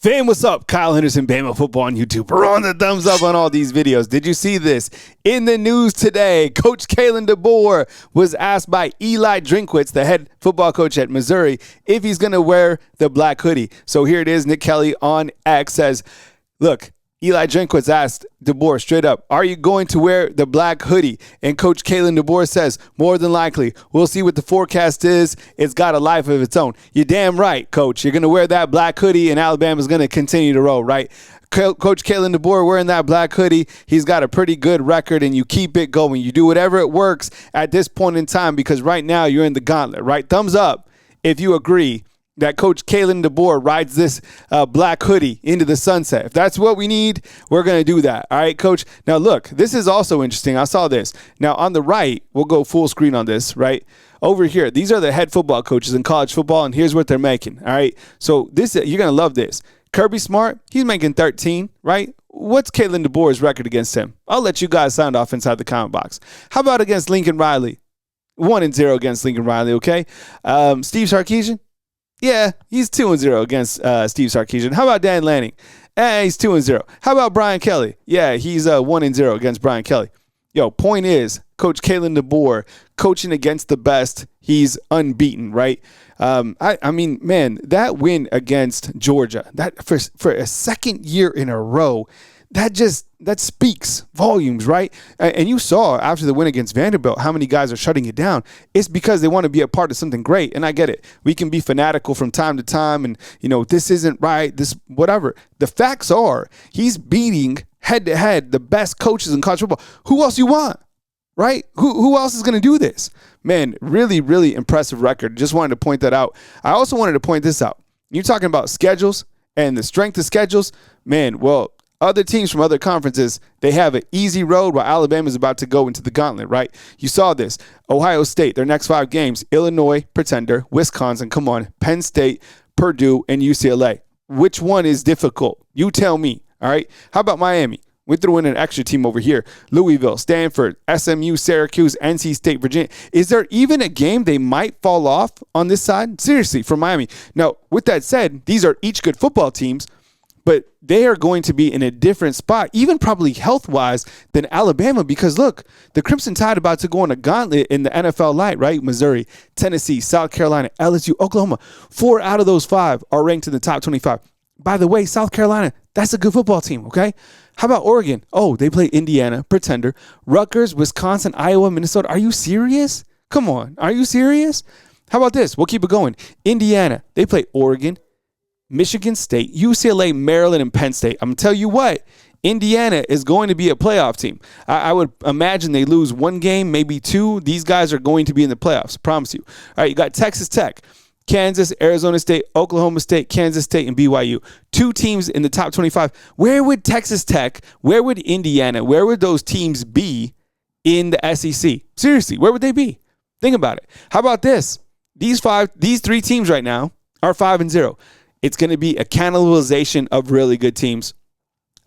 Fam, what's up? Kyle Henderson, Bama football on YouTube. We're on the thumbs up on all these videos. Did you see this? In the news today, Coach Kalen DeBoer was asked by Eli Drinkwitz, the head football coach at Missouri, if he's going to wear the black hoodie. So here it is. Nick Kelly on X says, look, Eli Drinkwitz asked DeBoer straight up, are you going to wear the black hoodie? And Coach Kalen DeBoer says, more than likely. We'll see what the forecast is. It's got a life of its own. You're damn right, Coach. You're going to wear that black hoodie, and Alabama's going to continue to roll, right? Coach Kalen DeBoer wearing that black hoodie, he's got a pretty good record, and you keep it going. You do whatever it works at this point in time because right now you're in the gauntlet, right? Thumbs up if you agree that Coach Kalen DeBoer rides this black hoodie into the sunset. If that's what we need, we're going to do that. All right, Coach? Now, look, this is also interesting. I saw this. Now, on the right, we'll go full screen on this, right? Over here, these are the head football coaches in college football, and here's what they're making, all right? So this, you're going to love this. Kirby Smart, he's making 13, right? What's Kalen DeBoer's record against him? I'll let you guys sound off inside the comment box. How about against Lincoln Riley? 1-0 against Lincoln Riley, okay? Steve Sarkisian? Yeah, he's 2-0 against Steve Sarkisian. How about Dan Lanning? He's 2-0. How about Brian Kelly? Yeah, he's 1-0 against Brian Kelly. Yo, point is, Coach Kalen DeBoer coaching against the best, he's unbeaten, right? I mean, man, that win against Georgia, that for a second year in a row, that speaks volumes, right? And you saw after the win against Vanderbilt how many guys are shutting it down. It's because they want to be a part of something great. And I get it. We can be fanatical from time to time and, this isn't right, this whatever. The facts are he's beating head-to-head the best coaches in college football. Who else you want, right? Who else is going to do this? Man, really, really impressive record. Just wanted to point that out. I also wanted to point this out. You're talking about schedules and the strength of schedules. Man, well, other teams from other conferences, they have an easy road while Alabama's about to go into the gauntlet, right? You saw this. Ohio State, their next 5 games, Illinois, pretender, Wisconsin, come on, Penn State, Purdue, and UCLA. Which one is difficult? You tell me, all right? How about Miami? We threw in an extra team over here. Louisville, Stanford, SMU, Syracuse, NC State, Virginia. Is there even a game they might fall off on this side? Seriously, for Miami. Now, with that said, these are each good football teams, but they are going to be in a different spot, even probably health-wise, than Alabama because, look, the Crimson Tide about to go on a gauntlet in the NFL Light, right? Missouri, Tennessee, South Carolina, LSU, Oklahoma. 4 out of those 5 are ranked in the top 25. By the way, South Carolina, that's a good football team, okay? How about Oregon? Oh, they play Indiana, pretender. Rutgers, Wisconsin, Iowa, Minnesota. Are you serious? Come on. Are you serious? How about this? We'll keep it going. Indiana, they play Oregon, Michigan State, UCLA, Maryland, and Penn State. I'm going to tell you what, Indiana is going to be a playoff team. I would imagine they lose 1 game, maybe 2. These guys are going to be in the playoffs, I promise you. All right, you got Texas Tech, Kansas, Arizona State, Oklahoma State, Kansas State, and BYU. 2 teams in the top 25. Where would Texas Tech, where would Indiana, where would those teams be in the SEC? Seriously, where would they be? Think about it. How about this? These 3 teams right now are 5-0. It's going to be a cannibalization of really good teams.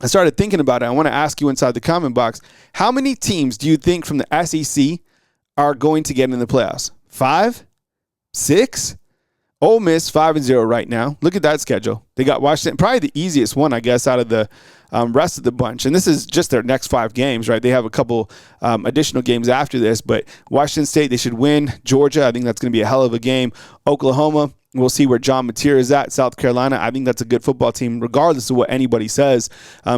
I started thinking about it. I want to ask you inside the comment box, how many teams do you think from the SEC are going to get in the playoffs? 5? 6? Ole Miss 5-0 right now. Look at that schedule. They got Washington, probably the easiest one, I guess, out of the rest of the bunch. And this is just their next 5 games, right? They have a couple additional games after this, but Washington State, they should win. Georgia, I think that's going to be a hell of a game. Oklahoma, we'll see where John Mateer is at. South Carolina, I think that's a good football team, regardless of what anybody says.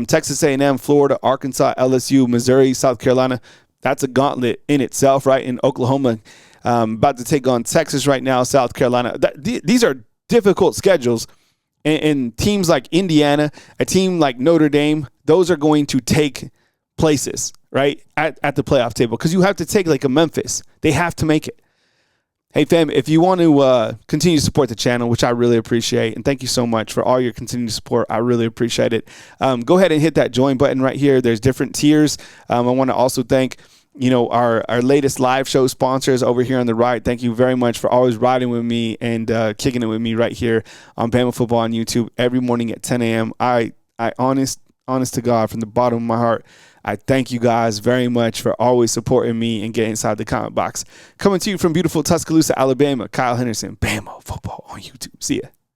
Texas A&M, Florida, Arkansas, LSU, Missouri, South Carolina, that's a gauntlet in itself, right? In Oklahoma, about to take on Texas right now, South Carolina. These are difficult schedules. And teams like Indiana, a team like Notre Dame, those are going to take places, right, at the playoff table because you have to take like a Memphis. They have to make it. Hey, fam, if you want to continue to support the channel, which I really appreciate, and thank you so much for all your continued support. I really appreciate it. Go ahead and hit that join button right here. There's different tiers. I want to also thank our latest live show sponsors over here on the right. Thank you very much for always riding with me and kicking it with me right here on Bama Football on YouTube every morning at 10 a.m. I honest to God, from the bottom of my heart, I thank you guys very much for always supporting me and getting inside the comment box. Coming to you from beautiful Tuscaloosa, Alabama, Kyle Henderson, Bama Football on YouTube. See ya.